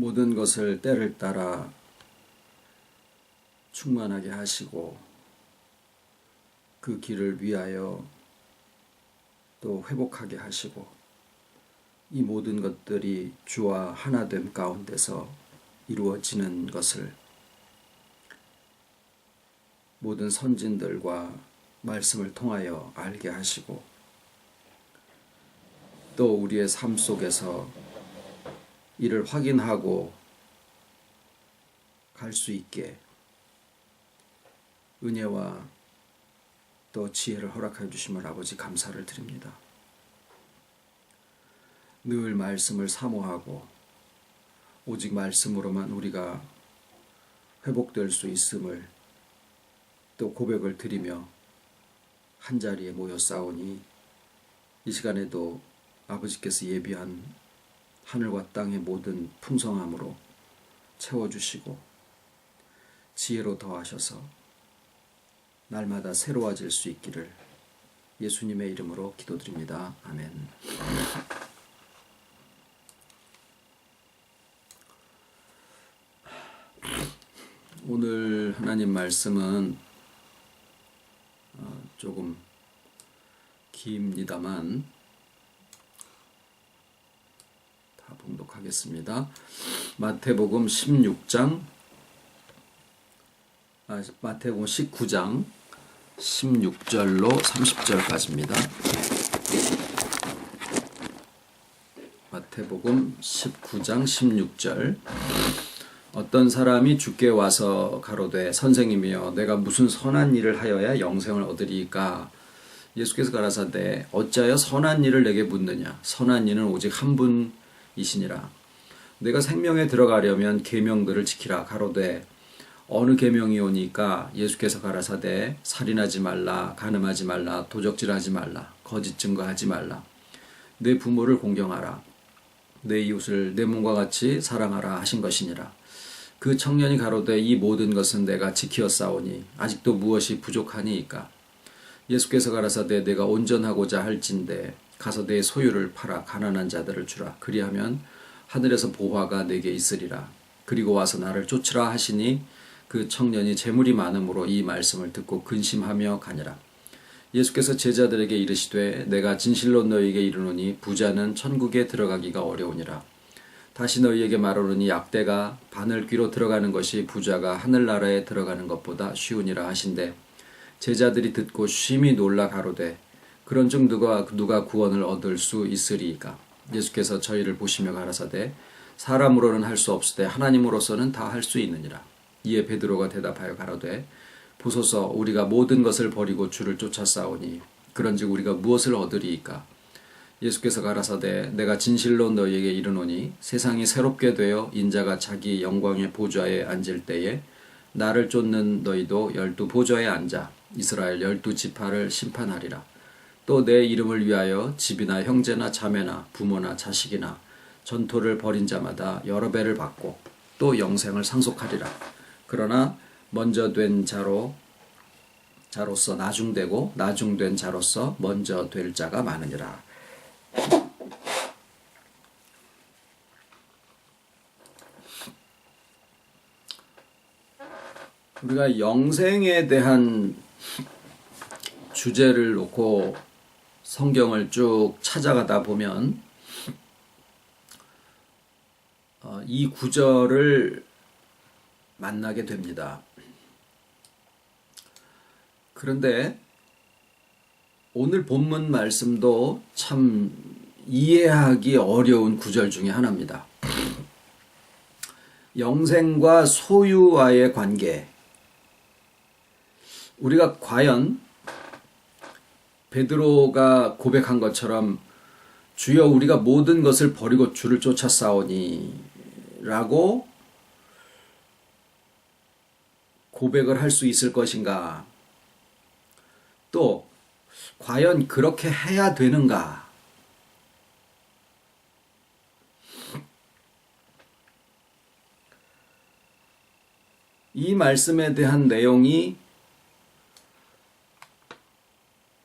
모든 것을 때를 따라 충만하게 하시고 그 길을 위하여 또 회복하게 하시고 이 모든 것들이 주와 하나됨 가운데서 이루어지는 것을 모든 선진들과 말씀을 통하여 알게 하시고 또 우리의 삶 속에서 이를 확인하고 갈 수 있게 은혜와 또 지혜를 허락해 주심을 아버지 감사를 드립니다. 늘 말씀을 사모하고 오직 말씀으로만 우리가 회복될 수 있음을 또 고백을 드리며 한자리에 모여 싸우니 이 시간에도 아버지께서 예비한 하늘과 땅의 모든 풍성함으로 채워주시고 지혜로 더하셔서 날마다 새로워질 수 있기를 예수님의 이름으로 기도드립니다. 아멘. 오늘 하나님 말씀은 조금 깁니다만 다 봉독하겠습니다. 마태복음 19장 16절로 30절까지입니다. 마태복음 19장 16절. 어떤 사람이 주께 와서 가로되 선생님이여 내가 무슨 선한 일을 하여야 영생을 얻으리이까? 예수께서 가라사대 어찌하여 선한 일을 내게 묻느냐? 선한 이는 오직 한 분이시니라. 내가 생명에 들어가려면 계명들을 지키라. 가로되 어느 계명이오니까? 예수께서 가라사대 살인하지 말라, 간음하지 말라, 도적질하지 말라, 거짓 증거하지 말라, 내 부모를 공경하라, 내 이웃을 내 몸과 같이 사랑하라 하신 것이니라. 그 청년이 가로되 이 모든 것은 내가 지키었사오니 아직도 무엇이 부족하니이까? 예수께서 가라사대 내가 온전하고자 할진대 가서 내 소유를 팔아 가난한 자들을 주라. 그리하면 하늘에서 보화가 내게 있으리라. 그리고 와서 나를 쫓으라 하시니 그 청년이 재물이 많음으로 이 말씀을 듣고 근심하며 가니라. 예수께서 제자들에게 이르시되 내가 진실로 너희에게 이르노니 부자는 천국에 들어가기가 어려우니라. 다시 너희에게 말하노니 약대가 바늘귀로 들어가는 것이 부자가 하늘나라에 들어가는 것보다 쉬우니라 하신대 제자들이 듣고 심히 놀라 가로되 그런즉 누가 구원을 얻을 수 있으리이까? 예수께서 저희를 보시며 가라사대 사람으로는 할 수 없으되 하나님으로서는 다 할 수 있느니라. 이에 베드로가 대답하여 가로되 보소서 우리가 모든 것을 버리고 주를 쫓아싸우니 그런즉 우리가 무엇을 얻으리이까? 예수께서 가라사대 내가 진실로 너희에게 이르노니 세상이 새롭게 되어 인자가 자기 영광의 보좌에 앉을 때에 나를 쫓는 너희도 12 보좌에 앉아 이스라엘 12지파를 심판하리라. 또 내 이름을 위하여 집이나 형제나 자매나 부모나 자식이나 전토를 벌인 자마다 여러 배를 받고 또 영생을 상속하리라. 그러나 먼저 된 자로서 나중되고 나중된 자로서 먼저 될 자가 많으니라. 우리가 영생에 대한 주제를 놓고 성경을 쭉 찾아가다 보면 이 구절을 만나게 됩니다. 그런데 오늘 본문 말씀도 참 이해하기 어려운 구절 중에 하나입니다. 영생과 소유와의 관계. 우리가 과연 베드로가 고백한 것처럼 주여 우리가 모든 것을 버리고 주를 쫓아싸오니 라고 고백을 할 수 있을 것인가? 또 과연 그렇게 해야 되는가? 이 말씀에 대한 내용이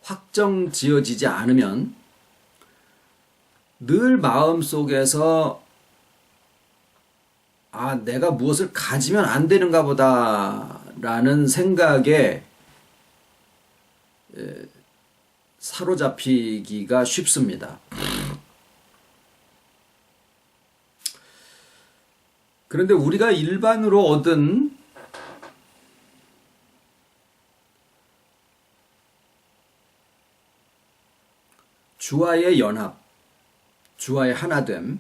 확정 지어지지 않으면 늘 마음속에서 내가 무엇을 가지면 안 되는가 보다라는 생각에 사로잡히기가 쉽습니다. 그런데 우리가 일반으로 얻은 주와의 연합, 주와의 하나됨,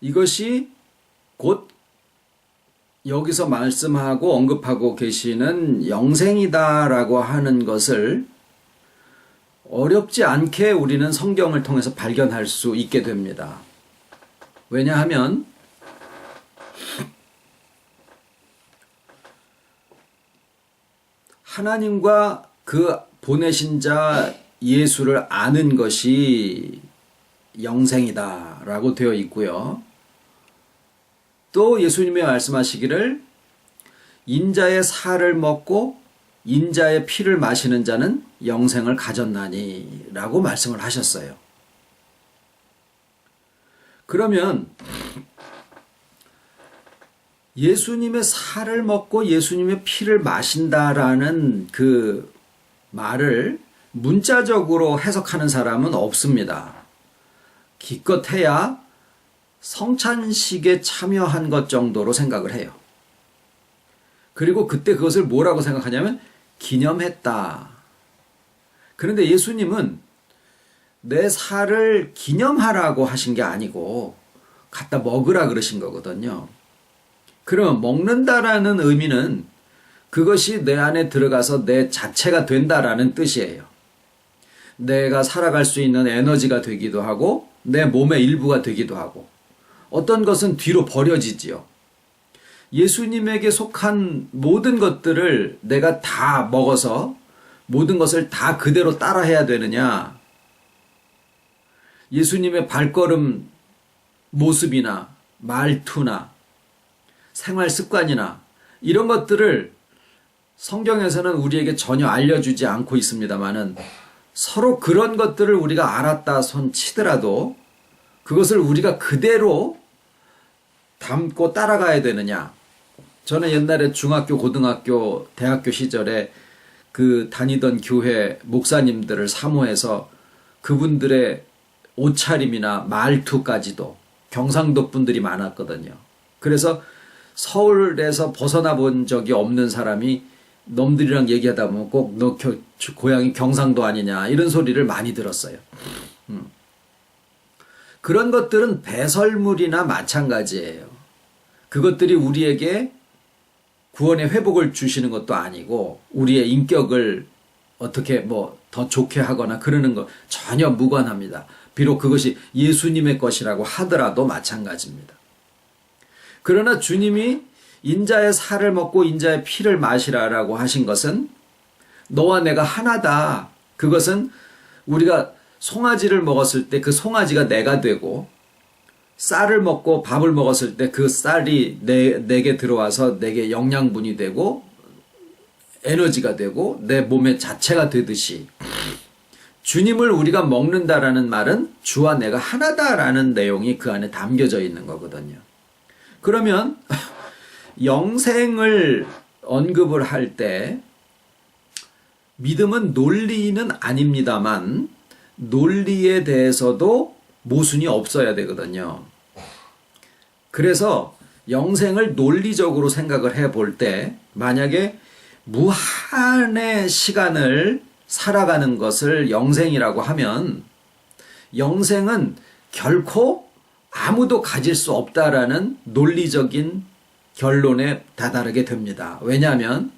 이것이 곧 여기서 말씀하고 언급하고 계시는 영생이다라고 하는 것을 어렵지 않게 우리는 성경을 통해서 발견할 수 있게 됩니다. 왜냐하면 하나님과 그 보내신 자 예수를 아는 것이 영생이다라고 되어 있고요. 또 예수님이 말씀하시기를 인자의 살을 먹고 인자의 피를 마시는 자는 영생을 가졌나니 라고 말씀을 하셨어요. 그러면 예수님의 살을 먹고 예수님의 피를 마신다라는 그 말을 문자적으로 해석하는 사람은 없습니다. 기껏해야 성찬식에 참여한 것 정도로 생각을 해요. 그리고 그때 그것을 뭐라고 생각하냐면 기념했다. 그런데 예수님은 내 살을 기념하라고 하신 게 아니고 갖다 먹으라 그러신 거거든요. 그러면 먹는다라는 의미는 그것이 내 안에 들어가서 내 자체가 된다라는 뜻이에요. 내가 살아갈 수 있는 에너지가 되기도 하고 내 몸의 일부가 되기도 하고 어떤 것은 뒤로 버려지지요. 예수님에게 속한 모든 것들을 내가 다 먹어서 모든 것을 다 그대로 따라해야 되느냐? 예수님의 발걸음 모습이나 말투나 생활 습관이나 이런 것들을 성경에서는 우리에게 전혀 알려주지 않고 있습니다만은 서로 그런 것들을 우리가 알았다 손 치더라도 그것을 우리가 그대로 담고 따라가야 되느냐. 저는 옛날에 중학교, 고등학교, 대학교 시절에 그 다니던 교회 목사님들을 사모해서 그분들의 옷차림이나 말투까지도 경상도 분들이 많았거든요. 그래서 서울에서 벗어나 본 적이 없는 사람이 놈들이랑 얘기하다 보면 꼭 너 고향이 경상도 아니냐 이런 소리를 많이 들었어요. 그런 것들은 배설물이나 마찬가지예요. 그것들이 우리에게 구원의 회복을 주시는 것도 아니고 우리의 인격을 어떻게 뭐 더 좋게 하거나 그러는 것 전혀 무관합니다. 비록 그것이 예수님의 것이라고 하더라도 마찬가지입니다. 그러나 주님이 인자의 살을 먹고 인자의 피를 마시라라고 하신 것은 너와 내가 하나다. 그것은 우리가 송아지를 먹었을 때 그 송아지가 내가 되고 쌀을 먹고 밥을 먹었을 때 그 쌀이 내게 들어와서 내게 영양분이 되고 에너지가 되고 내 몸의 자체가 되듯이 주님을 우리가 먹는다라는 말은 주와 내가 하나다라는 내용이 그 안에 담겨져 있는 거거든요. 그러면 영생을 언급을 할 때 믿음은 논리는 아닙니다만 논리에 대해서도 모순이 없어야 되거든요. 그래서 영생을 논리적으로 생각을 해볼 때 만약에 무한의 시간을 살아가는 것을 영생이라고 하면 영생은 결코 아무도 가질 수 없다라는 논리적인 결론에 다다르게 됩니다. 왜냐하면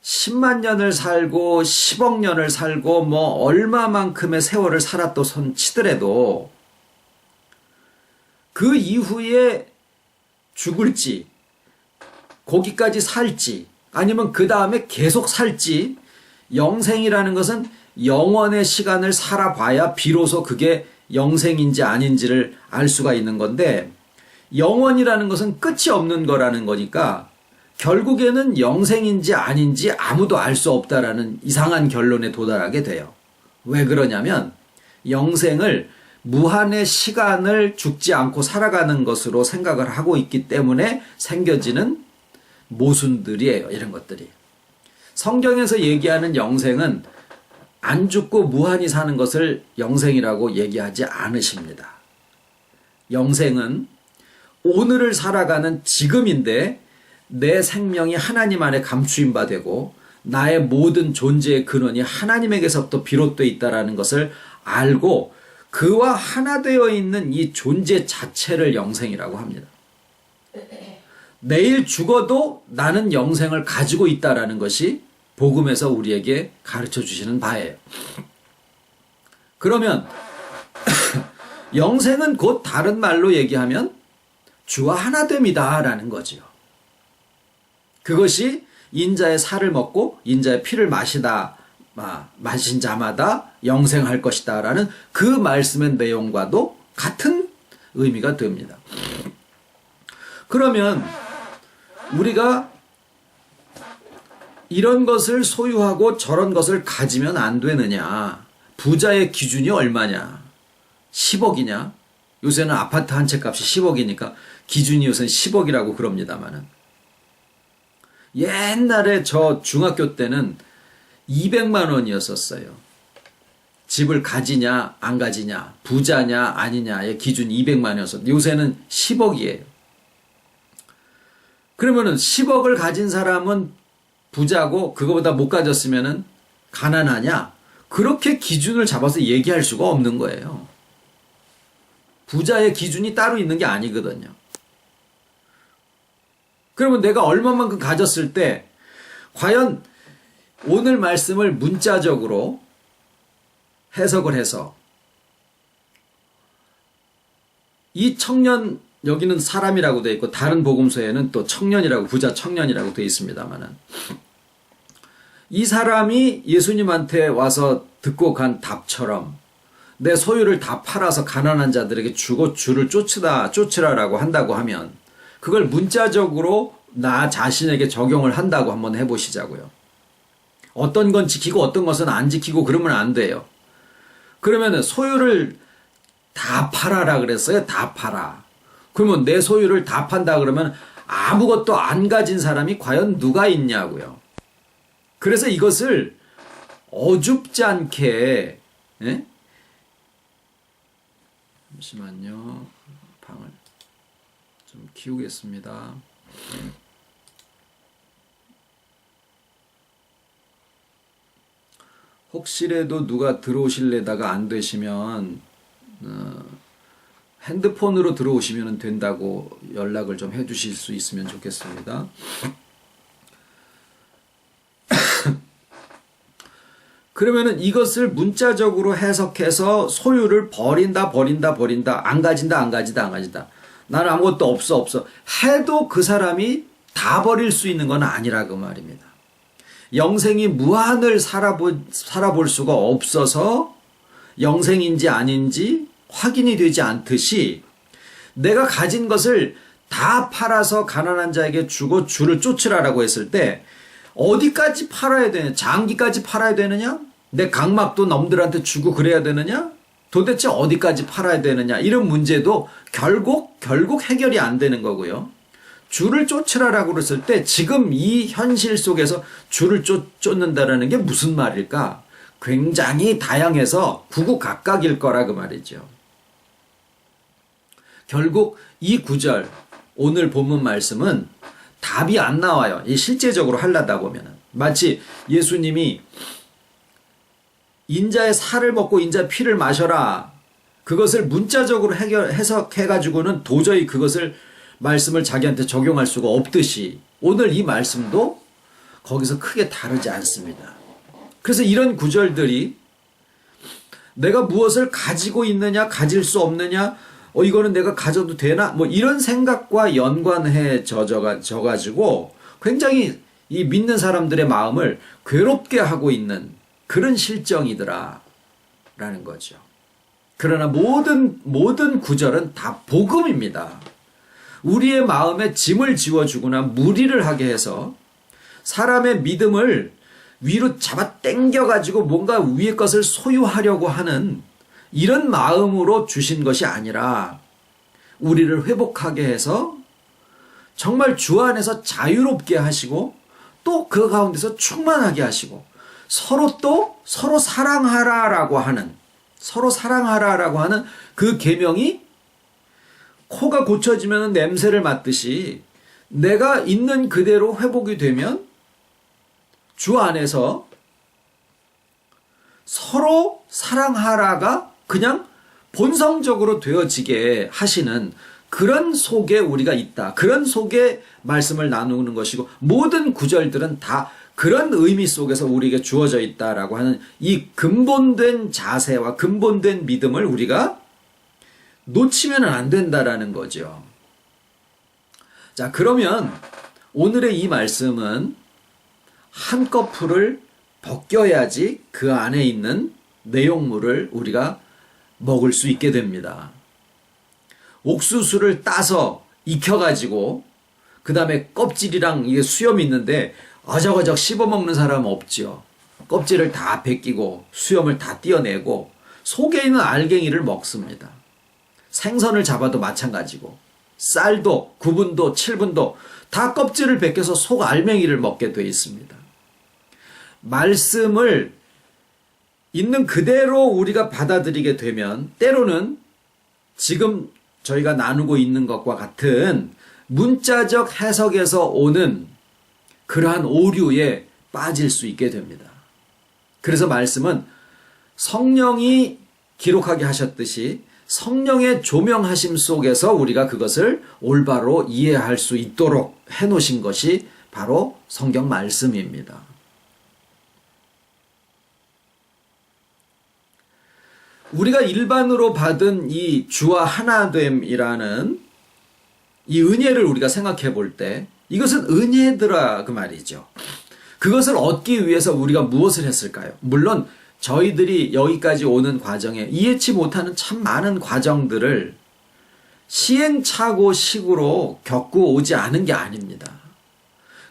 10만 년을 살고 10억 년을 살고 뭐 얼마만큼의 세월을 살았다 손 치더라도 그 이후에 죽을지 거기까지 살지 아니면 그 다음에 계속 살지 영생이라는 것은 영원의 시간을 살아봐야 비로소 그게 영생인지 아닌지를 알 수가 있는 건데 영원이라는 것은 끝이 없는 거라는 거니까 결국에는 영생인지 아닌지 아무도 알 수 없다라는 이상한 결론에 도달하게 돼요. 왜 그러냐면 영생을 무한의 시간을 죽지 않고 살아가는 것으로 생각을 하고 있기 때문에 생겨지는 모순들이에요. 이런 것들이. 성경에서 얘기하는 영생은 안 죽고 무한히 사는 것을 영생이라고 얘기하지 않으십니다. 영생은 오늘을 살아가는 지금인데 내 생명이 하나님 안에 감추임 바 되고 나의 모든 존재의 근원이 하나님에게서부터 비롯되어 있다는 것을 알고 그와 하나 되어 있는 이 존재 자체를 영생이라고 합니다. 내일 죽어도 나는 영생을 가지고 있다는 것이 복음에서 우리에게 가르쳐 주시는 바예요. 그러면 영생은 곧 다른 말로 얘기하면 주와 하나됨이다 라는 거지요. 그것이 인자의 살을 먹고 인자의 피를 마신 자마다 영생할 것이다 라는 그 말씀의 내용과도 같은 의미가 됩니다. 그러면 우리가 이런 것을 소유하고 저런 것을 가지면 안 되느냐? 부자의 기준이 얼마냐? 10억이냐? 요새는 아파트 한 채 값이 10억이니까 기준이 요새는 10억이라고 그럽니다만은. 옛날에 저 중학교 때는 200만 원이었었어요. 집을 가지냐 안 가지냐, 부자냐 아니냐의 기준이 200만 원이었었는데 요새는 10억이에요. 그러면은 10억을 가진 사람은 부자고 그거보다 못 가졌으면은 가난하냐? 그렇게 기준을 잡아서 얘기할 수가 없는 거예요. 부자의 기준이 따로 있는 게 아니거든요. 그러면 내가 얼마만큼 가졌을 때 과연 오늘 말씀을 문자적으로 해석을 해서 이 청년, 여기는 사람이라고 되어 있고 다른 복음서에는 또 청년이라고, 부자 청년이라고 되어 있습니다만은 이 사람이 예수님한테 와서 듣고 간 답처럼 내 소유를 다 팔아서 가난한 자들에게 주고 주를 쫓으라라고 한다고 하면 그걸 문자적으로 나 자신에게 적용을 한다고 한번 해보시자고요. 어떤 건 지키고 어떤 것은 안 지키고 그러면 안 돼요. 그러면은 소유를 다 팔아라 그랬어요. 다 팔아. 그러면 내 소유를 다 판다 그러면 아무것도 안 가진 사람이 과연 누가 있냐고요. 그래서 이것을 어줍지 않게, 예? 잠시만요. 방을 좀 키우겠습니다. 혹시라도 누가 들어오실래다가 안 되시면 핸드폰으로 들어오시면 된다고 연락을 좀 해주실 수 있으면 좋겠습니다. 그러면은 이것을 문자적으로 해석해서 소유를 버린다 안 가진다 나는 아무것도 없어 해도 그 사람이 다 버릴 수 있는 건 아니라 그 말입니다. 영생이 무한을 살아볼 수가 없어서 영생인지 아닌지 확인이 되지 않듯이 내가 가진 것을 다 팔아서 가난한 자에게 주고 주를 쫓으라라고 했을 때 어디까지 팔아야 되냐? 장기까지 팔아야 되느냐? 내 각막도 남들한테 주고 그래야 되느냐? 도대체 어디까지 팔아야 되느냐? 이런 문제도 결국 해결이 안 되는 거고요. 주를 쫓으라라고 그랬을 때 지금 이 현실 속에서 주를 쫓는다라는 게 무슨 말일까? 굉장히 다양해서 구구각각일 거라 그 말이죠. 결국 이 구절 오늘 본문 말씀은 답이 안 나와요. 이 실제적으로 하려다 보면은 마치 예수님이 인자의 살을 먹고 인자의 피를 마셔라. 그것을 문자적으로 해석해가지고는 도저히 그것을 말씀을 자기한테 적용할 수가 없듯이 오늘 이 말씀도 거기서 크게 다르지 않습니다. 그래서 이런 구절들이 내가 무엇을 가지고 있느냐, 가질 수 없느냐, 이거는 내가 가져도 되나? 뭐 이런 생각과 연관해 져가지고 굉장히 이 믿는 사람들의 마음을 괴롭게 하고 있는 그런 실정이더라 라는 거죠. 그러나 모든 구절은 다 복음입니다. 우리의 마음에 짐을 지워주거나 무리를 하게 해서 사람의 믿음을 위로 잡아 당겨가지고 뭔가 위의 것을 소유하려고 하는 이런 마음으로 주신 것이 아니라 우리를 회복하게 해서 정말 주 안에서 자유롭게 하시고 또 그 가운데서 충만하게 하시고 서로 사랑하라라고 하는 그 계명이 코가 고쳐지면 냄새를 맡듯이 내가 있는 그대로 회복이 되면 주 안에서 서로 사랑하라가 그냥 본성적으로 되어지게 하시는 그런 속에 우리가 있다. 그런 속에 말씀을 나누는 것이고 모든 구절들은 다 그런 의미 속에서 우리에게 주어져 있다라고 하는 이 근본된 자세와 근본된 믿음을 우리가 놓치면 안 된다라는 거죠. 자, 그러면 오늘의 이 말씀은 한꺼풀을 벗겨야지 그 안에 있는 내용물을 우리가 먹을 수 있게 됩니다. 옥수수를 따서 익혀가지고 그 다음에 껍질이랑 이게 수염이 있는데 어적어적 씹어먹는 사람은 없죠. 껍질을 다 벗기고 수염을 다 떼어내고 속에 있는 알갱이를 먹습니다. 생선을 잡아도 마찬가지고 쌀도 9분도 7분도 다 껍질을 벗겨서 속 알맹이를 먹게 되어 있습니다. 말씀을 있는 그대로 우리가 받아들이게 되면 때로는 지금 저희가 나누고 있는 것과 같은 문자적 해석에서 오는 그러한 오류에 빠질 수 있게 됩니다. 그래서 말씀은 성령이 기록하게 하셨듯이 성령의 조명하심 속에서 우리가 그것을 올바로 이해할 수 있도록 해놓으신 것이 바로 성경 말씀입니다. 우리가 일반으로 받은 이 주와 하나됨이라는 이 은혜를 우리가 생각해 볼 때 이것은 은혜더라 그 말이죠. 그것을 얻기 위해서 우리가 무엇을 했을까요? 물론 저희들이 여기까지 오는 과정에 이해치 못하는 참 많은 과정들을 시행착오식으로 겪고 오지 않은 게 아닙니다.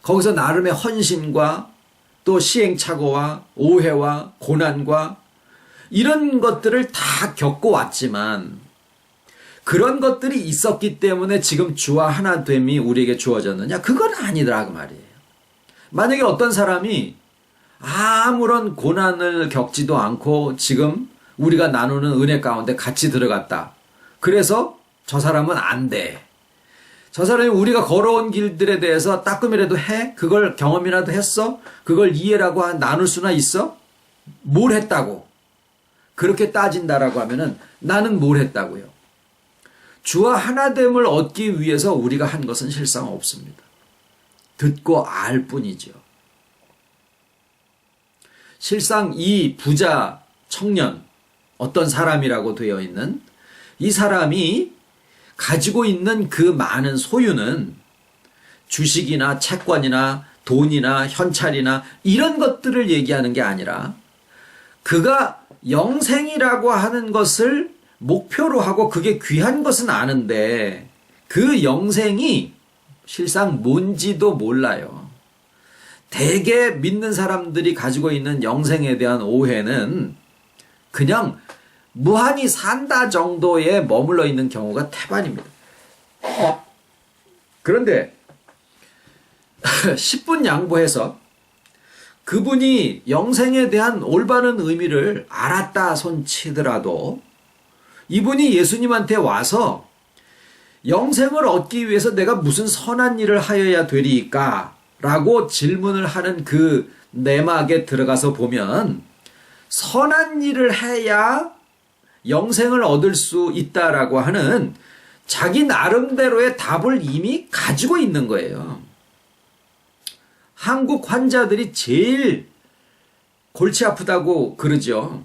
거기서 나름의 헌신과 또 시행착오와 오해와 고난과 이런 것들을 다 겪어왔지만 그런 것들이 있었기 때문에 지금 주와 하나됨이 우리에게 주어졌느냐? 그건 아니더라 그 말이에요. 만약에 어떤 사람이 아무런 고난을 겪지도 않고 지금 우리가 나누는 은혜 가운데 같이 들어갔다. 그래서 저 사람은 안 돼. 저 사람이 우리가 걸어온 길들에 대해서 따끔이라도 해? 그걸 경험이라도 했어? 그걸 이해라고 나눌 수나 있어? 뭘 했다고? 그렇게 따진다라고 하면은 나는 뭘 했다고요? 주와 하나됨을 얻기 위해서 우리가 한 것은 실상 없습니다. 듣고 알 뿐이죠. 실상 이 부자 청년, 어떤 사람이라고 되어 있는 이 사람이 가지고 있는 그 많은 소유는 주식이나 채권이나 돈이나 현찰이나 이런 것들을 얘기하는 게 아니라 그가 영생이라고 하는 것을 목표로 하고 그게 귀한 것은 아는데 그 영생이 실상 뭔지도 몰라요. 대개 믿는 사람들이 가지고 있는 영생에 대한 오해는 그냥 무한히 산다 정도에 머물러 있는 경우가 태반입니다. 그런데 10분 양보해서 그분이 영생에 대한 올바른 의미를 알았다 손치더라도 이분이 예수님한테 와서 영생을 얻기 위해서 내가 무슨 선한 일을 하여야 되리까? 라고 질문을 하는 그 내막에 들어가서 보면 선한 일을 해야 영생을 얻을 수 있다라고 하는 자기 나름대로의 답을 이미 가지고 있는 거예요. 한국 환자들이 제일 골치 아프다고 그러죠.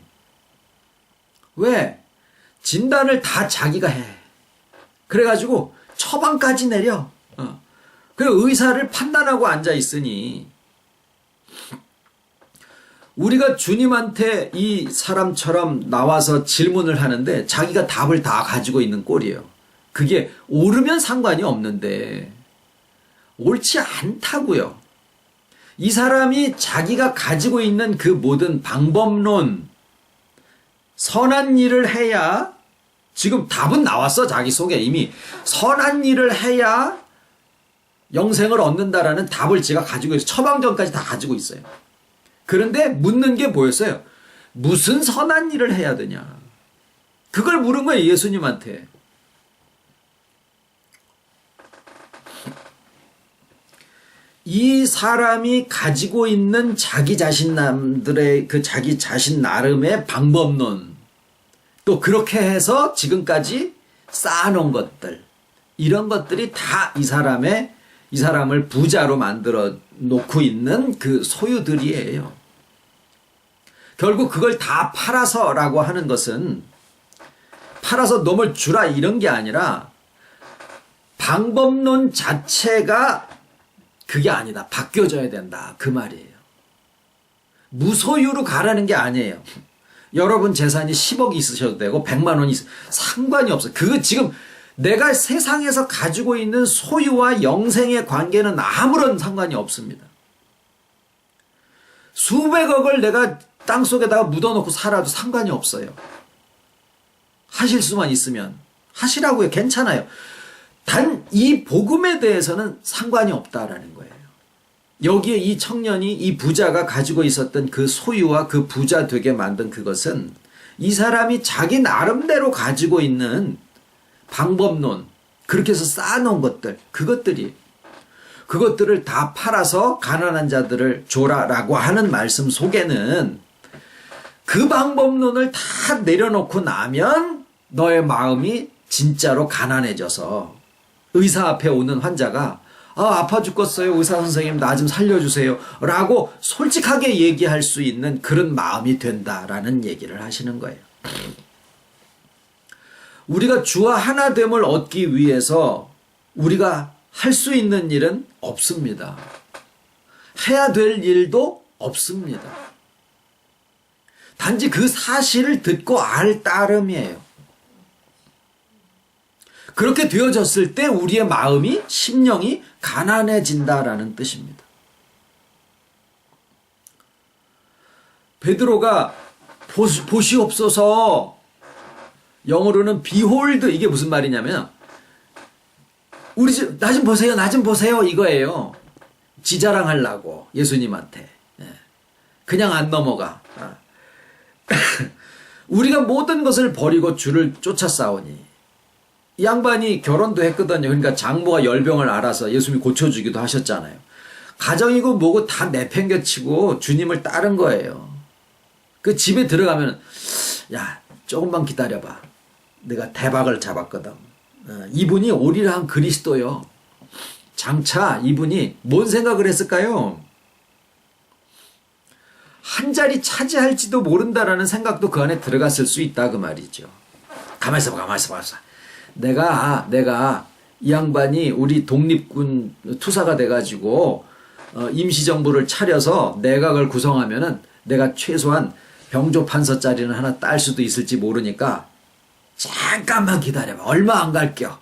왜? 진단을 다 자기가 해. 그래가지고 처방까지 내려. 그리고 의사를 판단하고 앉아 있으니 우리가 주님한테 이 사람처럼 나와서 질문을 하는데 자기가 답을 다 가지고 있는 꼴이에요. 그게 옳으면 상관이 없는데 옳지 않다고요. 이 사람이 자기가 가지고 있는 그 모든 방법론, 선한 일을 해야, 지금 답은 나왔어. 자기 속에 이미 선한 일을 해야 영생을 얻는다라는 답을 제가 가지고 있어요. 처방전까지 다 가지고 있어요. 그런데 묻는 게 뭐였어요? 무슨 선한 일을 해야 되냐. 그걸 물은 거예요. 예수님한테. 이 사람이 가지고 있는 자기 자신 남들의 그 자기 자신 나름의 방법론, 또 그렇게 해서 지금까지 쌓아놓은 것들, 이런 것들이 다 이 사람을 부자로 만들어 놓고 있는 그 소유들이에요. 결국 그걸 다 팔아서라고 하는 것은 팔아서 놈을 주라 이런 게 아니라 방법론 자체가 그게 아니다. 바뀌어져야 된다. 그 말이에요. 무소유로 가라는 게 아니에요. 여러분 재산이 10억이 있으셔도 되고 100만 원이 상관이 없어요. 그거 지금 내가 세상에서 가지고 있는 소유와 영생의 관계는 아무런 상관이 없습니다. 수백억을 내가 땅속에다가 묻어놓고 살아도 상관이 없어요. 하실 수만 있으면 하시라고요. 괜찮아요. 단 이 복음에 대해서는 상관이 없다라는 거예요. 여기에 이 청년이, 이 부자가 가지고 있었던 그 소유와 그 부자 되게 만든 그것은 이 사람이 자기 나름대로 가지고 있는 방법론, 그렇게 해서 쌓아놓은 것들, 그것들을 다 팔아서 가난한 자들을 줘라라고 하는 말씀 속에는 그 방법론을 다 내려놓고 나면 너의 마음이 진짜로 가난해져서 의사 앞에 오는 환자가 아파 죽겠어요. 의사 선생님 나 좀 살려주세요. 라고 솔직하게 얘기할 수 있는 그런 마음이 된다라는 얘기를 하시는 거예요. 우리가 주와 하나됨을 얻기 위해서 우리가 할 수 있는 일은 없습니다. 해야 될 일도 없습니다. 단지 그 사실을 듣고 알 따름이에요. 그렇게 되어졌을 때 우리의 마음이, 심령이 가난해진다라는 뜻입니다. 베드로가 보시옵소서, 영어로는 behold, 이게 무슨 말이냐면 우리 집 나 좀 보세요, 나 좀 보세요 이거예요. 지자랑하려고 예수님한테. 그냥 안 넘어가. 우리가 모든 것을 버리고 주를 쫓아 싸우니. 이 양반이 결혼도 했거든요. 그러니까 장모가 열병을 알아서 예수님이 고쳐주기도 하셨잖아요. 가정이고 뭐고 다 내팽개치고 주님을 따른 거예요. 그 집에 들어가면 야 조금만 기다려봐. 내가 대박을 잡았거든. 이분이 오리라 한 그리스도요. 장차 이분이 뭔 생각을 했을까요? 한 자리 차지할지도 모른다라는 생각도 그 안에 들어갔을 수 있다 그 말이죠. 가만히 있어봐. 내가 이 양반이 우리 독립군 투사가 돼가지고 임시정부를 차려서 내각을 구성하면은 내가 최소한 병조판서짜리는 하나 딸 수도 있을지 모르니까 잠깐만 기다려봐. 얼마 안 갈겨.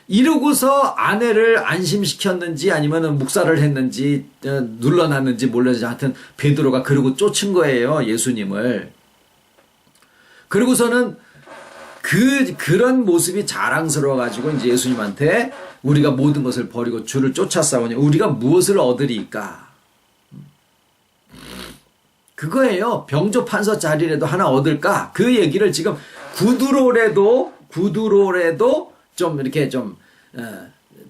이러고서 아내를 안심시켰는지 아니면 묵살을 했는지 눌러놨는지 몰라서 하여튼 베드로가 그러고 쫓은 거예요. 예수님을. 그러고서는 그런 모습이 자랑스러워가지고 이제 예수님한테 우리가 모든 것을 버리고 주를 쫓아 싸우니 우리가 무엇을 얻으리까? 그거예요. 병조판서 자리라도 하나 얻을까? 그 얘기를 지금 구두로라도 좀 이렇게 좀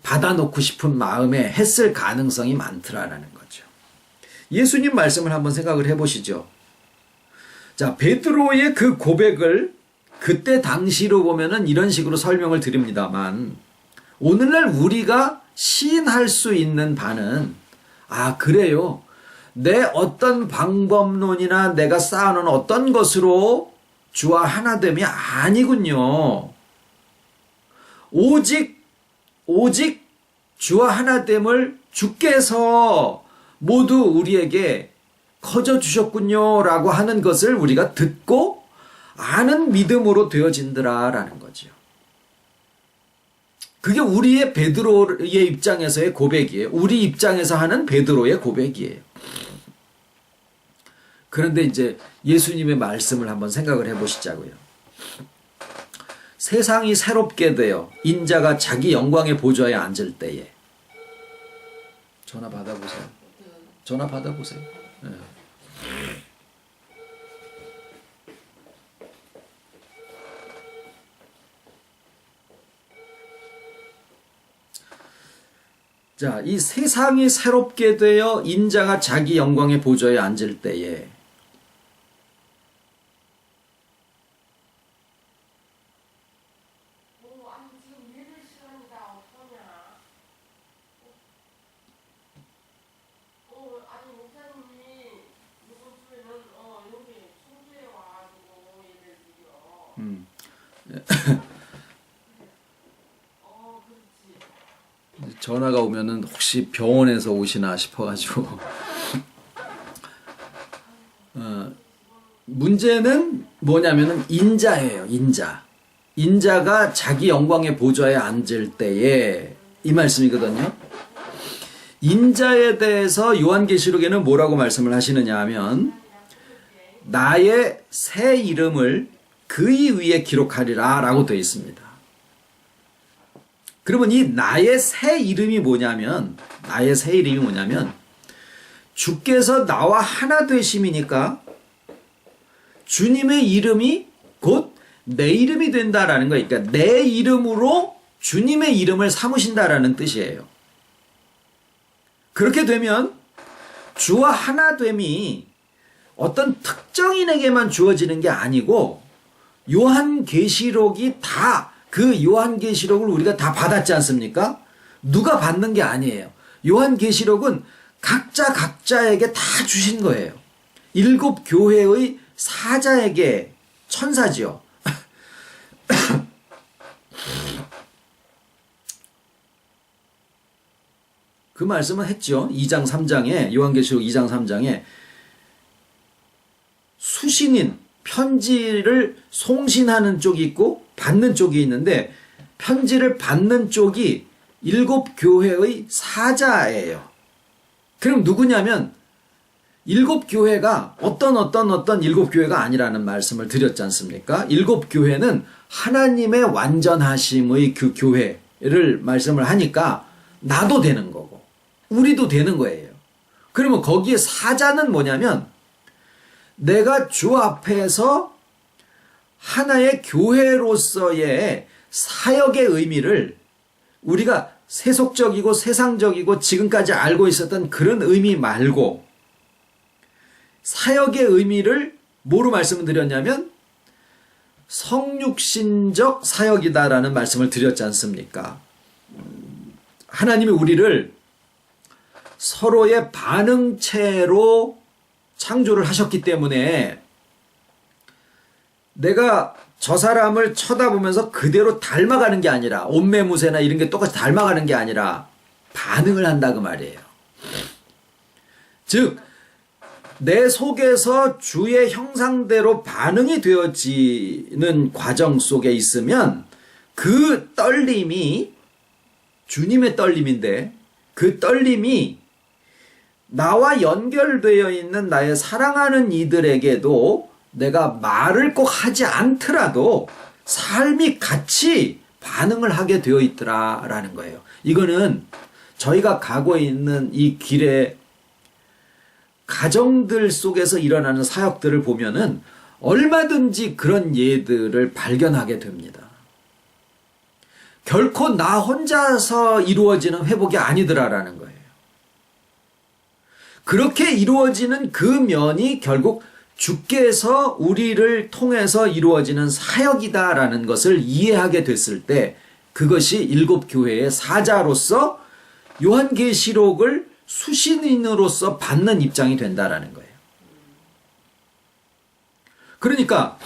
받아놓고 싶은 마음에 했을 가능성이 많더라라는 거죠. 예수님 말씀을 한번 생각을 해보시죠. 자, 베드로의 그 고백을 그때 당시로 보면은 이런 식으로 설명을 드립니다만 오늘날 우리가 시인할 수 있는 바는 그래요. 내 어떤 방법론이나 내가 쌓아놓은 어떤 것으로 주와 하나됨이 아니군요. 오직 주와 하나됨을 주께서 모두 우리에게 커져 주셨군요 라고 하는 것을 우리가 듣고 아는 믿음으로 되어진더라라는 거죠. 그게 우리의 베드로의 입장에서의 고백이에요. 우리 입장에서 하는 베드로의 고백이에요. 그런데 이제 예수님의 말씀을 한번 생각을 해보시자고요. 세상이 새롭게 되어 인자가 자기 영광의 보좌에 앉을 때에. 전화 받아보세요. 전화 받아보세요. 네. 자, 이 세상이 새롭게 되어 인자가 자기 영광의 보좌에 앉을 때에 전화가 오면은 혹시 병원에서 오시나 싶어가지고 문제는 뭐냐면은 인자예요. 인자가 자기 영광의 보좌에 앉을 때에 이 말씀이거든요. 인자에 대해서 요한계시록에는 뭐라고 말씀을 하시느냐 하면 나의 새 이름을 그의 위에 기록하리라 라고 되어 있습니다. 그러면 이 나의 새 이름이 뭐냐면 주께서 나와 하나 되심이니까 주님의 이름이 곧 내 이름이 된다라는 거예요. 그러니까 내 이름으로 주님의 이름을 삼으신다라는 뜻이에요. 그렇게 되면 주와 하나됨이 어떤 특정인에게만 주어지는 게 아니고 요한계시록이 다 그 요한계시록을 우리가 다 받았지 않습니까? 누가 받는 게 아니에요. 요한계시록은 각자에게 다 주신 거예요. 7 교회의 사자에게 천사지요. 그 말씀을 했죠. 2장 3장에 요한계시록 2장 3장에 수신인 편지를 송신하는 쪽이 있고 받는 쪽이 있는데 편지를 받는 쪽이 7 교회의 사자예요. 그럼 누구냐면 7 교회가 어떤 7 교회가 아니라는 말씀을 드렸지 않습니까? 7 교회는 하나님의 완전하심의 그 교회를 말씀을 하니까 나도 되는 거고 우리도 되는 거예요. 그러면 거기에 사자는 뭐냐면 내가 주 앞에서 하나의 교회로서의 사역의 의미를 우리가 세속적이고 세상적이고 지금까지 알고 있었던 그런 의미 말고 사역의 의미를 뭐로 말씀을 드렸냐면 성육신적 사역이다라는 말씀을 드렸지 않습니까? 하나님이 우리를 서로의 반응체로 창조를 하셨기 때문에 내가 저 사람을 쳐다보면서 그대로 닮아가는 게 아니라 옷매무새나 이런 게 똑같이 닮아가는 게 아니라 반응을 한다 그 말이에요. 즉 내 속에서 주의 형상대로 반응이 되어지는 과정 속에 있으면 그 떨림이 주님의 떨림인데 그 떨림이 나와 연결되어 있는 나의 사랑하는 이들에게도 내가 말을 꼭 하지 않더라도 삶이 같이 반응을 하게 되어 있더라라는 거예요. 이거는 저희가 가고 있는 이 길에 가정들 속에서 일어나는 사역들을 보면은 얼마든지 그런 예들을 발견하게 됩니다. 결코 나 혼자서 이루어지는 회복이 아니더라라는 거예요. 그렇게 이루어지는 그 면이 결국 주께서 우리를 통해서 이루어지는 사역이다라는 것을 이해하게 됐을 때 그것이 7 교회의 사자로서 요한계시록을 수신인으로서 받는 입장이 된다라는 거예요. 그러니까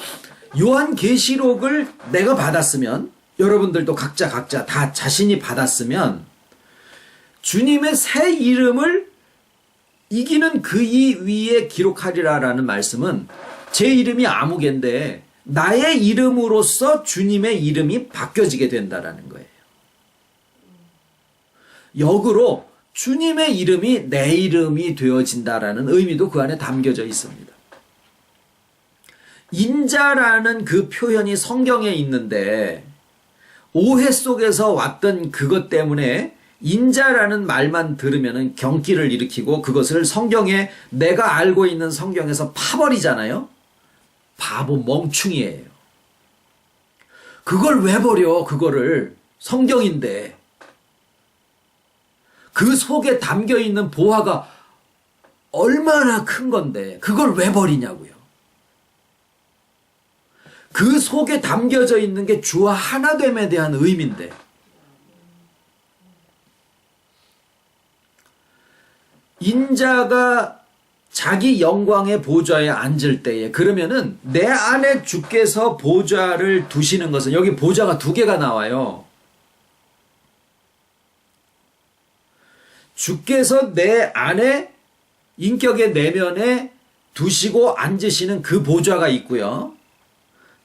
요한계시록을 내가 받았으면 여러분들도 각자 다 자신이 받았으면 주님의 새 이름을 이기는 그이 위에 기록하리라라는 말씀은 제 이름이 아무개인데 나의 이름으로서 주님의 이름이 바뀌어지게 된다라는 거예요. 역으로 주님의 이름이 내 이름이 되어진다라는 의미도 그 안에 담겨져 있습니다. 인자라는 그 표현이 성경에 있는데 오해 속에서 왔던 그것 때문에 인자라는 말만 들으면 경기를 일으키고 그것을 성경에 내가 알고 있는 성경에서 파버리잖아요. 바보 멍충이에요. 그걸 왜 버려? 그거를 성경인데 그 속에 담겨 있는 보화가 얼마나 큰 건데 그걸 왜 버리냐고요. 그 속에 담겨져 있는 게 주와 하나됨에 대한 의미인데 인자가 자기 영광의 보좌에 앉을 때에 그러면은 내 안에 주께서 보좌를 두시는 것은 여기 보좌가 두 개가 나와요. 주께서 내 안에 인격의 내면에 두시고 앉으시는 그 보좌가 있고요.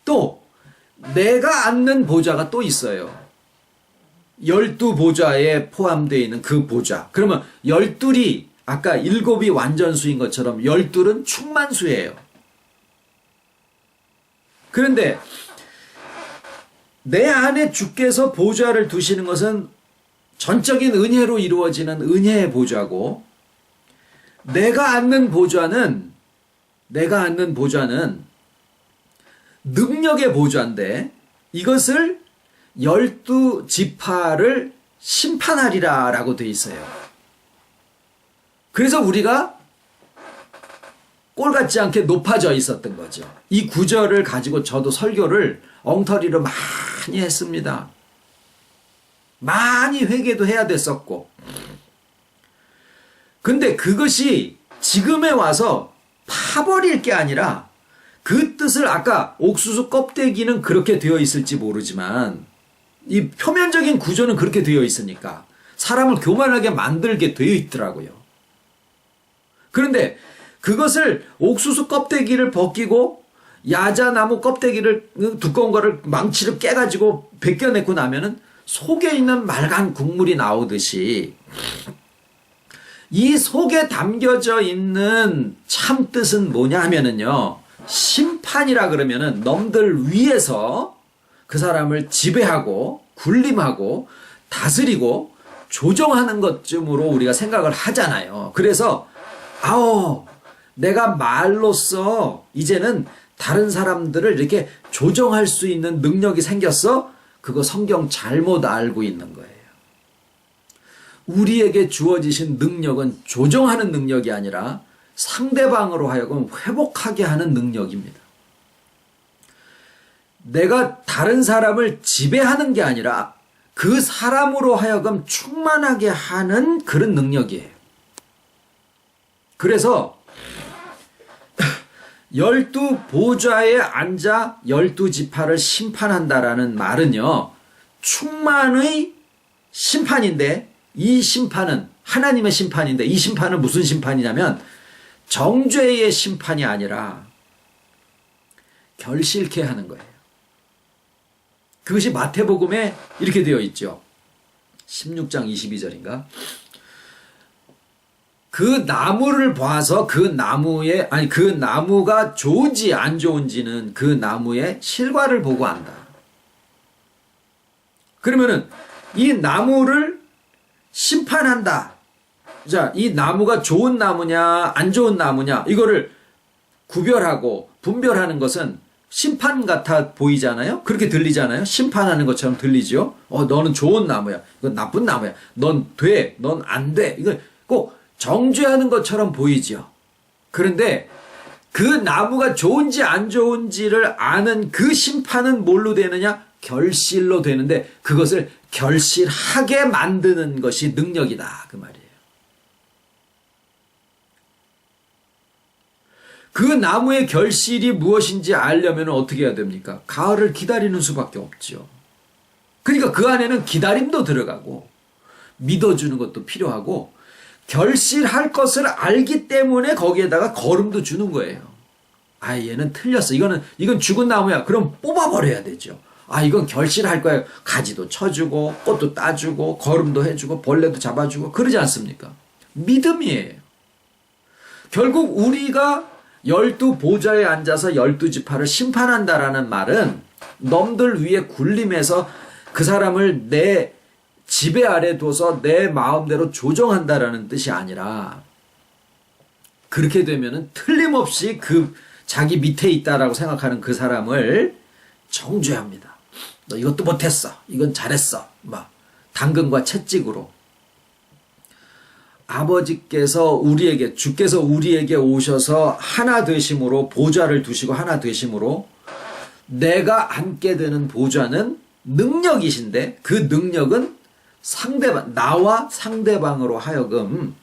또 내가 앉는 보좌가 또 있어요. 12보좌에 포함되어 있는 그 보좌. 그러면 12이 아까 7이 완전수인 것처럼 12은 충만수예요. 그런데 내 안에 주께서 보좌를 두시는 것은 전적인 은혜로 이루어지는 은혜의 보좌고 내가 앉는 보좌는 능력의 보좌인데 이것을 12지파를 심판하리라 라고 되어 있어요. 그래서 우리가 꼴 같지 않게 높아져 있었던 거죠. 이 구절을 가지고 저도 설교를 엉터리로 많이 했습니다. 많이 회개도 해야 됐었고. 근데 그것이 지금에 와서 파버릴 게 아니라 그 뜻을 아까 옥수수 껍데기는 그렇게 되어 있을지 모르지만 이 표면적인 구조는 그렇게 되어 있으니까 사람을 교만하게 만들게 되어 있더라고요. 그런데 그것을 옥수수 껍데기를 벗기고 야자나무 껍데기를 두꺼운 거를 망치로 깨가지고 벗겨내고 나면은 속에 있는 맑은 국물이 나오듯이 이 속에 담겨져 있는 참 뜻은 뭐냐 하면은요. 심판이라 그러면은 넘들 위에서 그 사람을 지배하고 군림하고 다스리고 조정하는 것쯤으로 우리가 생각을 하잖아요. 그래서 내가 말로써 이제는 다른 사람들을 이렇게 조정할 수 있는 능력이 생겼어? 그거 성경 잘못 알고 있는 거예요. 우리에게 주어지신 능력은 조정하는 능력이 아니라 상대방으로 하여금 회복하게 하는 능력입니다. 내가 다른 사람을 지배하는 게 아니라 그 사람으로 하여금 충만하게 하는 그런 능력이에요. 그래서 12보좌에 앉아 12지파를 심판한다라는 말은요. 충만의 심판인데 이 심판은 하나님의 심판인데 이 심판은 무슨 심판이냐면 정죄의 심판이 아니라 결실케 하는 거예요. 그것이 마태복음에 이렇게 되어 있죠. 16장 22절인가? 그 나무를 봐서 그 나무가 좋은지 안 좋은지는 그 나무의 실과를 보고 안다. 그러면은 이 나무를 심판한다. 자, 이 나무가 좋은 나무냐 안 좋은 나무냐 이거를 구별하고 분별하는 것은 심판 같아 보이잖아요. 그렇게 들리잖아요. 심판하는 것처럼 들리죠. 너는 좋은 나무야. 이건 나쁜 나무야. 넌 돼. 넌 안 돼. 이거 꼭 정죄하는 것처럼 보이죠. 그런데 그 나무가 좋은지 안 좋은지를 아는 그 심판은 뭘로 되느냐? 결실로 되는데 그것을 결실하게 만드는 것이 능력이다. 그 말이에요. 그 나무의 결실이 무엇인지 알려면 어떻게 해야 됩니까? 가을을 기다리는 수밖에 없죠. 그러니까 그 안에는 기다림도 들어가고 믿어주는 것도 필요하고 결실할 것을 알기 때문에 거기에다가 거름도 주는 거예요. 얘는 틀렸어. 이건 죽은 나무야. 그럼 뽑아버려야 되죠. 이건 결실할 거예요. 가지도 쳐주고 꽃도 따주고 거름도 해주고 벌레도 잡아주고 그러지 않습니까? 믿음이에요. 결국 우리가 12 보좌에 앉아서 12지파를 심판한다라는 말은 넘들 위에 군림해서 그 사람을 내 지배 아래 둬서 내 마음대로 조정한다라는 뜻이 아니라, 그렇게 되면은 틀림없이 그 자기 밑에 있다라고 생각하는 그 사람을 정죄합니다. 너 이것도 못했어. 이건 잘했어. 막 당근과 채찍으로. 아버지께서 주께서 우리에게 오셔서 하나 되심으로, 보좌를 두시고 하나 되심으로 내가 앉게 되는 보좌는 능력이신데, 그 능력은 나와 상대방으로 하여금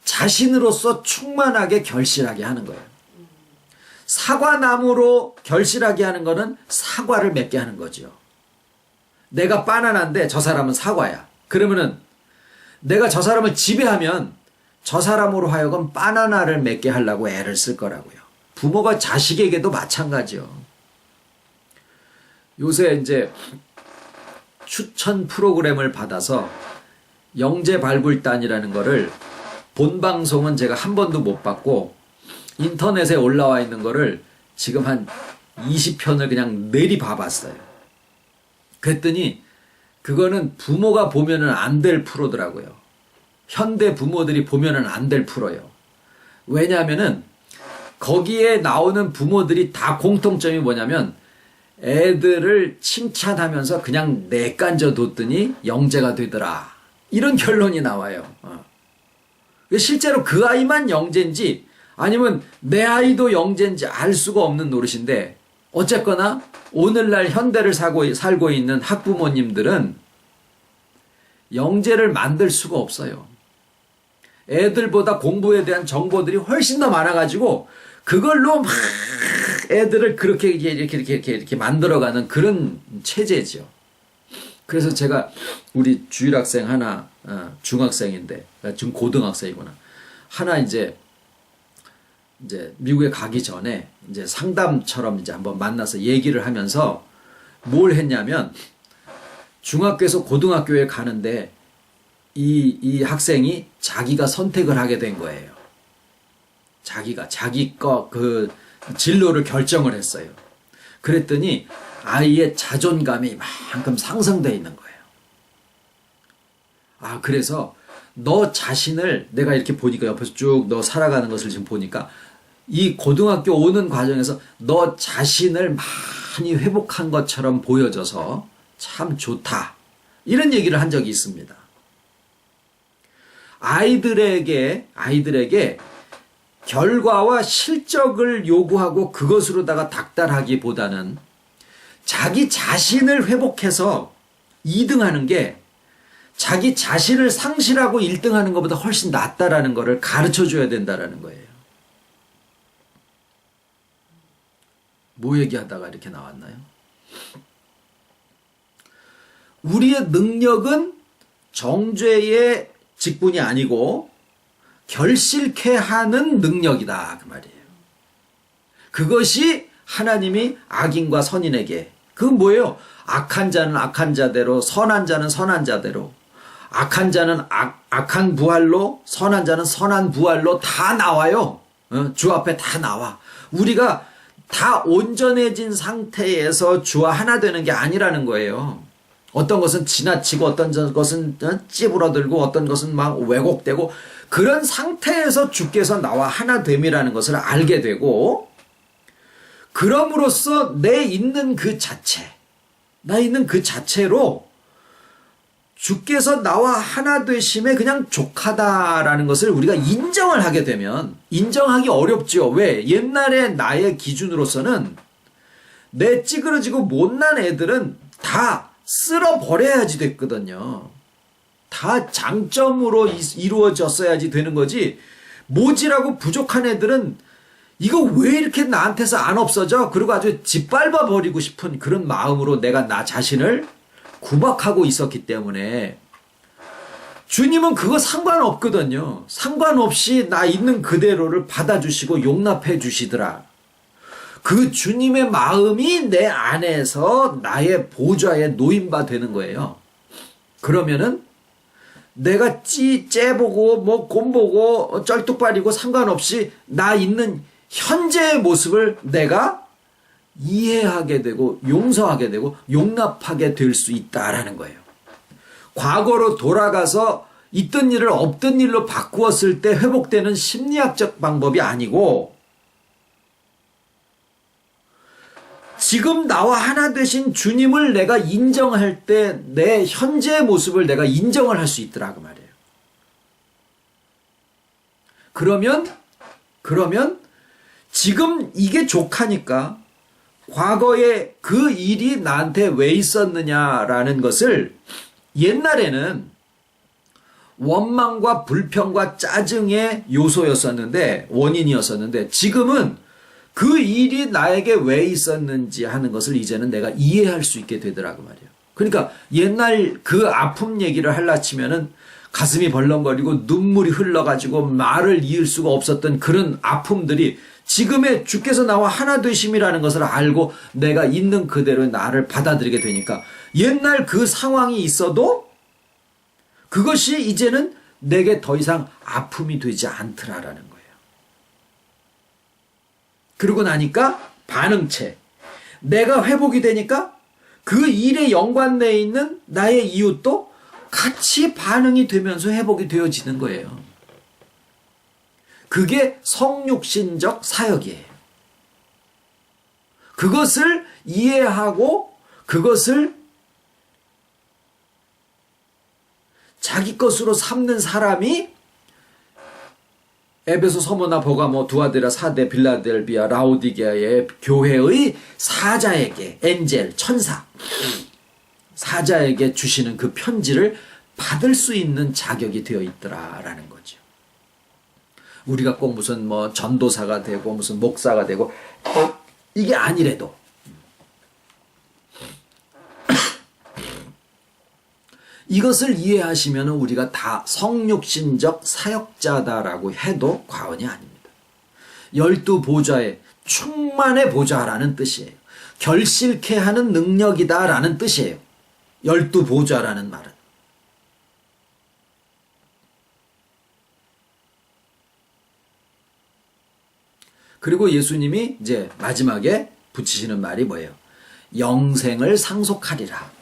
자신으로서 충만하게 결실하게 하는 거예요. 사과나무로 결실하게 하는 거는 사과를 맺게 하는 거죠. 내가 바나나인데 저 사람은 사과야. 그러면은 내가 저 사람을 지배하면 저 사람으로 하여금 바나나를 맺게 하려고 애를 쓸 거라고요. 부모가 자식에게도 마찬가지요. 요새 이제 추천 프로그램을 받아서 영재발굴단이라는 거를, 본 방송은 제가 한 번도 못 봤고 인터넷에 올라와 있는 거를 지금 한 20편을 그냥 내리 봐봤어요. 그랬더니 그거는 부모가 보면은 안 될 프로더라고요. 현대 부모들이 보면은 안 될 프로예요. 왜냐하면은 거기에 나오는 부모들이 다 공통점이 뭐냐면, 애들을 칭찬하면서 그냥 내깐져 뒀더니 영재가 되더라, 이런 결론이 나와요. 실제로 그 아이만 영재인지 아니면 내 아이도 영재인지 알 수가 없는 노릇인데, 어쨌거나 오늘날 현대를 살고 있는 학부모님들은 영재를 만들 수가 없어요. 애들보다 공부에 대한 정보들이 훨씬 더 많아가지고 그걸로 막 애들을 그렇게 이렇게 만들어가는 그런 체제죠. 그래서 제가 우리 주일학생 하나, 중학생인데, 지금 고등학생이구나. 하나 이제 미국에 가기 전에 이제 상담처럼 이제 한번 만나서 얘기를 하면서 뭘 했냐면, 중학교에서 고등학교에 가는데 이 학생이 자기가 선택을 하게 된 거예요. 자기 거 그 진로를 결정을 했어요. 그랬더니 아이의 자존감이 이만큼 상승되어 있는 거예요. 그래서 너 자신을, 내가 이렇게 보니까 옆에서 쭉 너 살아가는 것을 지금 보니까, 이 고등학교 오는 과정에서 너 자신을 많이 회복한 것처럼 보여져서 참 좋다, 이런 얘기를 한 적이 있습니다. 아이들에게 결과와 실적을 요구하고 그것으로다가 닥달하기보다는 자기 자신을 회복해서 2등하는 게 자기 자신을 상실하고 1등하는 것보다 훨씬 낫다라는 것을 가르쳐 줘야 된다라는 거예요. 뭐 얘기하다가 이렇게 나왔나요? 우리의 능력은 정죄의 직분이 아니고 결실케 하는 능력이다, 그 말이에요. 그것이 하나님이 악인과 선인에게, 그건 뭐예요? 악한 자는 악한 자대로, 선한 자는 선한 자대로, 악한 자는 악한 부활로, 선한 자는 선한 부활로 다 나와요. 주 앞에 다 나와. 우리가 다 온전해진 상태에서 주와 하나 되는 게 아니라는 거예요. 어떤 것은 지나치고 어떤 것은 찌부러들고 어떤 것은 막 왜곡되고, 그런 상태에서 주께서 나와 하나 됨이라는 것을 알게 되고, 그럼으로써 나 있는 그 자체로 주께서 나와 하나 되심에 그냥 족하다라는 것을 우리가 인정을 하게 되면, 인정하기 어렵죠. 왜? 옛날에 나의 기준으로서는 내 찌그러지고 못난 애들은 다 쓸어버려야지 됐거든요. 다 장점으로 이루어졌어야지 되는 거지, 모질하고 부족한 애들은 이거 왜 이렇게 나한테서 안 없어져? 그리고 아주 짓밟아 버리고 싶은 그런 마음으로 내가 나 자신을 구박하고 있었기 때문에, 주님은 그거 상관없거든요. 상관없이 나 있는 그대로를 받아주시고 용납해 주시더라. 그 주님의 마음이 내 안에서 나의 보좌에 놓임바 되는 거예요. 그러면은 내가 째보고 곰보고 쩔뚝발이고 상관없이 나 있는 현재의 모습을 내가 이해하게 되고 용서하게 되고 용납하게 될 수 있다라는 거예요. 과거로 돌아가서 있던 일을 없던 일로 바꾸었을 때 회복되는 심리학적 방법이 아니고 지금 나와 하나 되신 주님을 내가 인정할 때 내 현재의 모습을 내가 인정을 할 수 있더라 그 말이에요. 그러면 지금 이게 족하니까 과거에 그 일이 나한테 왜 있었느냐라는 것을 옛날에는 원망과 불평과 짜증의 요소였었는데 원인이었었는데 지금은 그 일이 나에게 왜 있었는지 하는 것을 이제는 내가 이해할 수 있게 되더라고 말이에요. 그러니까 옛날 그 아픔 얘기를 하려 치면은 가슴이 벌렁거리고 눈물이 흘러가지고 말을 이을 수가 없었던 그런 아픔들이 지금의 주께서 나와 하나 되심이라는 것을 알고 내가 있는 그대로 나를 받아들이게 되니까 옛날 그 상황이 있어도 그것이 이제는 내게 더 이상 아픔이 되지 않더라라는 거예요. 그러고 나니까 반응체. 내가 회복이 되니까 그 일에 연관되어 있는 나의 이웃도 같이 반응이 되면서 회복이 되어지는 거예요. 그게 성육신적 사역이에요. 그것을 이해하고 그것을 자기 것으로 삼는 사람이 에베소, 서머나, 버가모, 두아데라, 사데, 빌라델비아, 라오디게아의 교회의 사자에게 엔젤, 천사 사자에게 주시는 그 편지를 받을 수 있는 자격이 되어 있더라라는 거죠. 우리가 꼭 무슨 뭐 전도사가 되고 무슨 목사가 되고 이게 아니래도 이것을 이해하시면 우리가 다 성육신적 사역자다라고 해도 과언이 아닙니다. 12보좌의 충만의 보좌라는 뜻이에요. 결실케 하는 능력이다라는 뜻이에요. 12보좌라는 말은. 그리고 예수님이 이제 마지막에 붙이시는 말이 뭐예요? 영생을 상속하리라.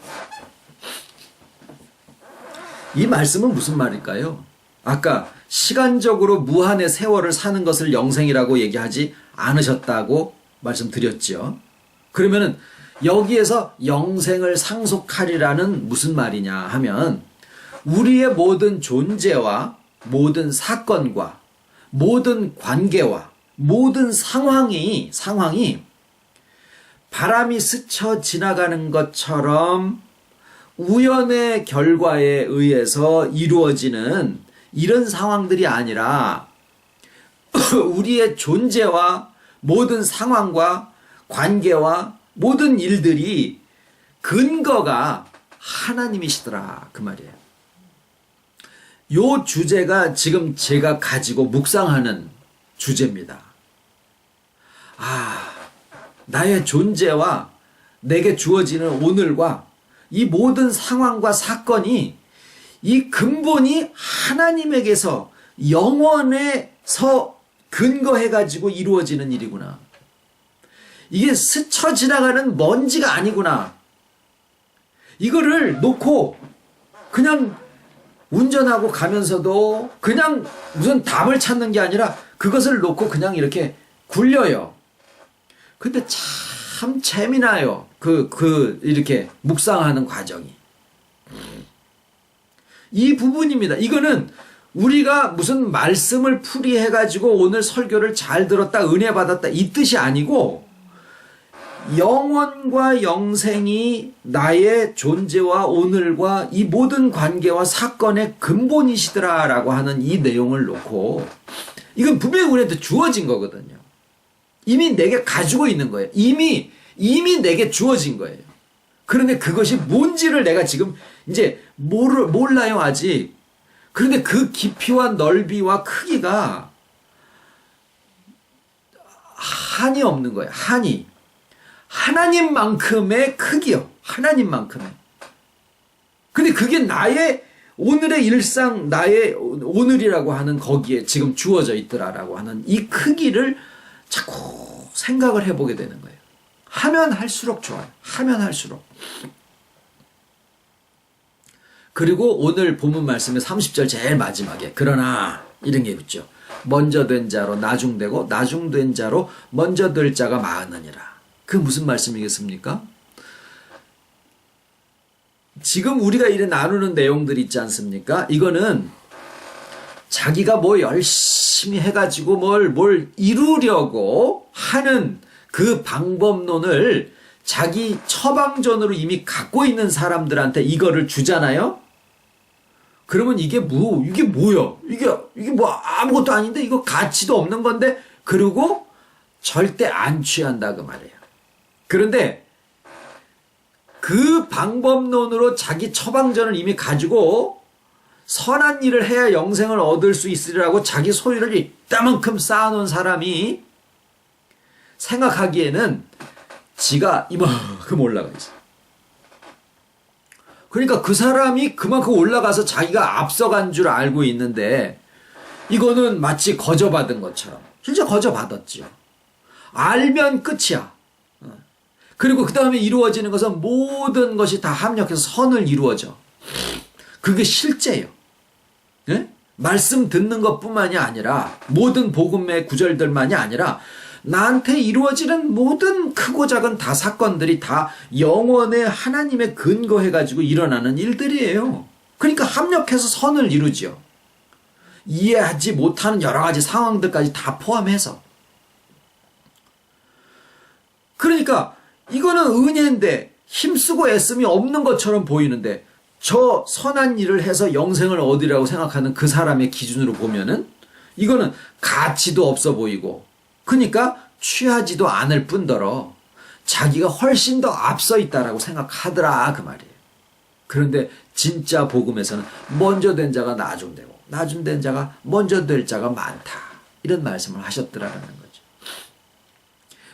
이 말씀은 무슨 말일까요? 아까 시간적으로 무한의 세월을 사는 것을 영생이라고 얘기하지 않으셨다고 말씀드렸죠. 그러면은 여기에서 영생을 상속하리라는 무슨 말이냐 하면 우리의 모든 존재와 모든 사건과 모든 관계와 모든 상황이 바람이 스쳐 지나가는 것처럼 우연의 결과에 의해서 이루어지는 이런 상황들이 아니라 우리의 존재와 모든 상황과 관계와 모든 일들이 근거가 하나님이시더라 그 말이에요. 요 주제가 지금 제가 가지고 묵상하는 주제입니다. 나의 존재와 내게 주어지는 오늘과 이 모든 상황과 사건이 이 근본이 하나님에게서 영원에서 근거해가지고 이루어지는 일이구나. 이게 스쳐 지나가는 먼지가 아니구나. 이거를 놓고 그냥 운전하고 가면서도 그냥 무슨 답을 찾는 게 아니라 그것을 놓고 그냥 이렇게 굴려요. 근데 참 재미나요. 이렇게 묵상하는 과정이. 이 부분입니다. 이거는 우리가 무슨 말씀을 풀이해가지고 오늘 설교를 잘 들었다, 은혜 받았다, 이 뜻이 아니고, 영원과 영생이 나의 존재와 오늘과 이 모든 관계와 사건의 근본이시더라라고 하는 이 내용을 놓고, 이건 분명히 우리한테 주어진 거거든요. 이미 내게 가지고 있는 거예요. 이미 내게 주어진 거예요. 그런데 그것이 뭔지를 내가 지금 이제 몰라요, 아직. 그런데 그 깊이와 넓이와 크기가 한이 없는 거예요. 한이. 하나님만큼의 크기요. 하나님만큼의. 근데 그게 나의 오늘의 일상, 나의 오늘이라고 하는 거기에 지금 주어져 있더라라고 하는 이 크기를 자꾸 생각을 해보게 되는 거예요. 하면 할수록 좋아요. 하면 할수록. 그리고 오늘 본문 말씀의 30절 제일 마지막에 그러나 이런 게 있죠. 먼저 된 자로 나중되고 나중된 자로 먼저 될 자가 많으니라. 그 무슨 말씀이겠습니까? 지금 우리가 이래 나누는 내용들 있지 않습니까? 이거는 자기가 뭐 열심히 해가지고 뭘 이루려고 하는 그 방법론을 자기 처방전으로 이미 갖고 있는 사람들한테 이거를 주잖아요? 그러면 이게 뭐야? 이게 뭐 아무것도 아닌데? 이거 가치도 없는 건데? 그리고 절대 안 취한다 그 말이에요. 그런데 그 방법론으로 자기 처방전을 이미 가지고 선한 일을 해야 영생을 얻을 수 있으리라고 자기 소유를 이따만큼 쌓아놓은 사람이 생각하기에는 지가 이만큼 올라가 있어요. 그러니까 그 사람이 그만큼 올라가서 자기가 앞서간 줄 알고 있는데 이거는 마치 거저받은 것처럼 진짜 거저받았지요. 알면 끝이야. 그리고 그 다음에 이루어지는 것은 모든 것이 다 합력해서 선을 이루어져. 그게 실제예요. 네? 말씀 듣는 것뿐만이 아니라 모든 복음의 구절들만이 아니라 나한테 이루어지는 모든 크고 작은 다 사건들이 다 영원의 하나님의 근거해가지고 일어나는 일들이에요. 그러니까 합력해서 선을 이루지요. 이해하지 못하는 여러 가지 상황들까지 다 포함해서. 그러니까 이거는 은혜인데 힘쓰고 애씀이 없는 것처럼 보이는데 저 선한 일을 해서 영생을 얻으라고 생각하는 그 사람의 기준으로 보면은 이거는 가치도 없어 보이고 그러니까 취하지도 않을 뿐더러 자기가 훨씬 더 앞서 있다라고 생각하더라 그 말이에요. 그런데 진짜 복음에서는 먼저 된 자가 나중되고 나중된 자가 먼저 될 자가 많다. 이런 말씀을 하셨더라라는 거죠.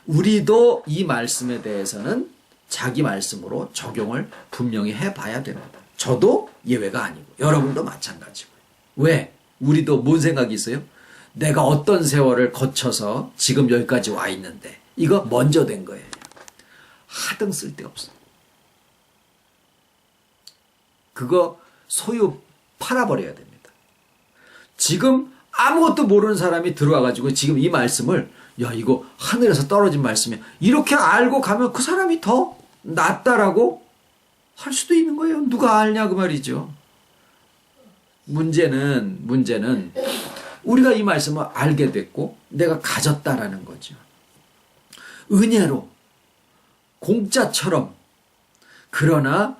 우리도 이 말씀에 대해서는 자기 말씀으로 적용을 분명히 해봐야 됩니다. 저도 예외가 아니고 여러분도 마찬가지고요. 왜? 우리도 뭔 생각이 있어요? 내가 어떤 세월을 거쳐서 지금 여기까지 와 있는데 이거 먼저 된 거예요. 하등 쓸데없어. 그거 소유 팔아버려야 됩니다. 지금 아무것도 모르는 사람이 들어와가지고 지금 이 말씀을 야 이거 하늘에서 떨어진 말씀이야 이렇게 알고 가면 그 사람이 더 낫다라고 할 수도 있는 거예요. 누가 알냐 그 말이죠. 문제는 우리가 이 말씀을 알게 됐고 내가 가졌다라는 거죠. 은혜로 공짜처럼 그러나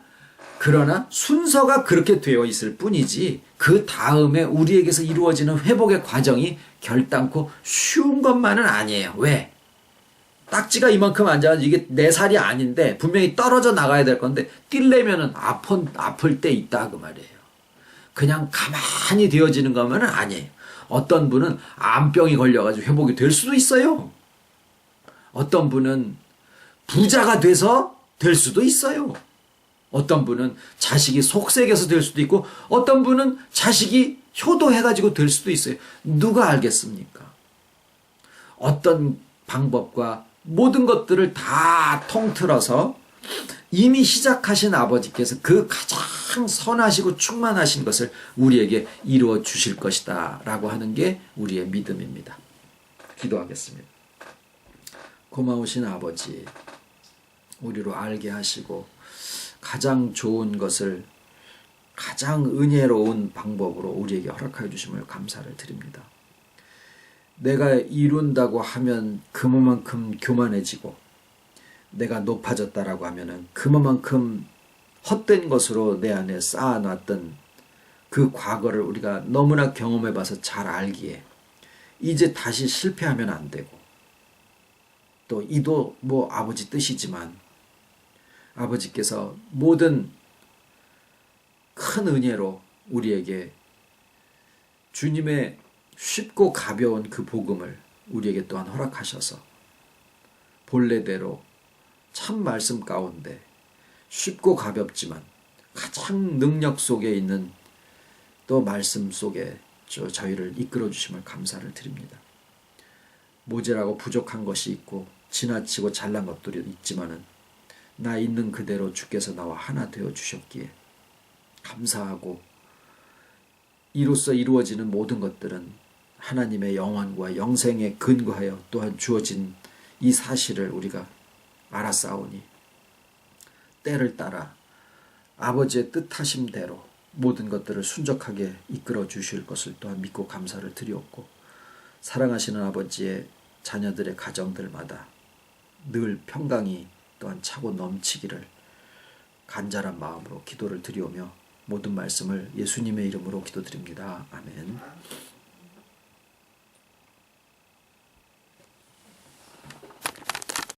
순서가 그렇게 되어 있을 뿐이지 그 다음에 우리에게서 이루어지는 회복의 과정이 결단코 쉬운 것만은 아니에요. 왜? 딱지가 이만큼 앉아서 이게 내 살이 아닌데 분명히 떨어져 나가야 될 건데 뛸려면은 아플 때 있다 그 말이에요. 그냥 가만히 되어지는 거면은 아니에요. 어떤 분은 암병이 걸려가지고 회복이 될 수도 있어요. 어떤 분은 부자가 돼서 될 수도 있어요. 어떤 분은 자식이 속색에서 될 수도 있고 어떤 분은 자식이 효도해가지고 될 수도 있어요. 누가 알겠습니까? 어떤 방법과 모든 것들을 다 통틀어서 이미 시작하신 아버지께서 그 가장 선하시고 충만하신 것을 우리에게 이루어 주실 것이다 라고 하는 게 우리의 믿음입니다. 기도하겠습니다. 고마우신 아버지, 우리로 알게 하시고 가장 좋은 것을 가장 은혜로운 방법으로 우리에게 허락하여 주심을 감사를 드립니다. 내가 이룬다고 하면 그만큼 교만해지고 내가 높아졌다라고 하면은 그만큼 헛된 것으로 내 안에 쌓아놨던 그 과거를 우리가 너무나 경험해봐서 잘 알기에 이제 다시 실패하면 안 되고 또 이도 뭐 아버지 뜻이지만 아버지께서 모든 큰 은혜로 우리에게 주님의 쉽고 가벼운 그 복음을 우리에게 또한 허락하셔서 본래대로 참 말씀 가운데 쉽고 가볍지만 가장 능력 속에 있는 또 말씀 속에 저희를 이끌어 주심을 감사를 드립니다. 모자라고 부족한 것이 있고 지나치고 잘난 것들이 있지만은 나 있는 그대로 주께서 나와 하나 되어 주셨기에 감사하고, 이로써 이루어지는 모든 것들은 하나님의 영원과 영생에 근거하여 또한 주어진 이 사실을 우리가 알았사오니 때를 따라 아버지의 뜻하심대로 모든 것들을 순적하게 이끌어 주실 것을 또한 믿고 감사를 드리옵고, 사랑하시는 아버지의 자녀들의 가정들마다 늘 평강이 또한 차고 넘치기를 간절한 마음으로 기도를 드리오며 모든 말씀을 예수님의 이름으로 기도드립니다. 아멘.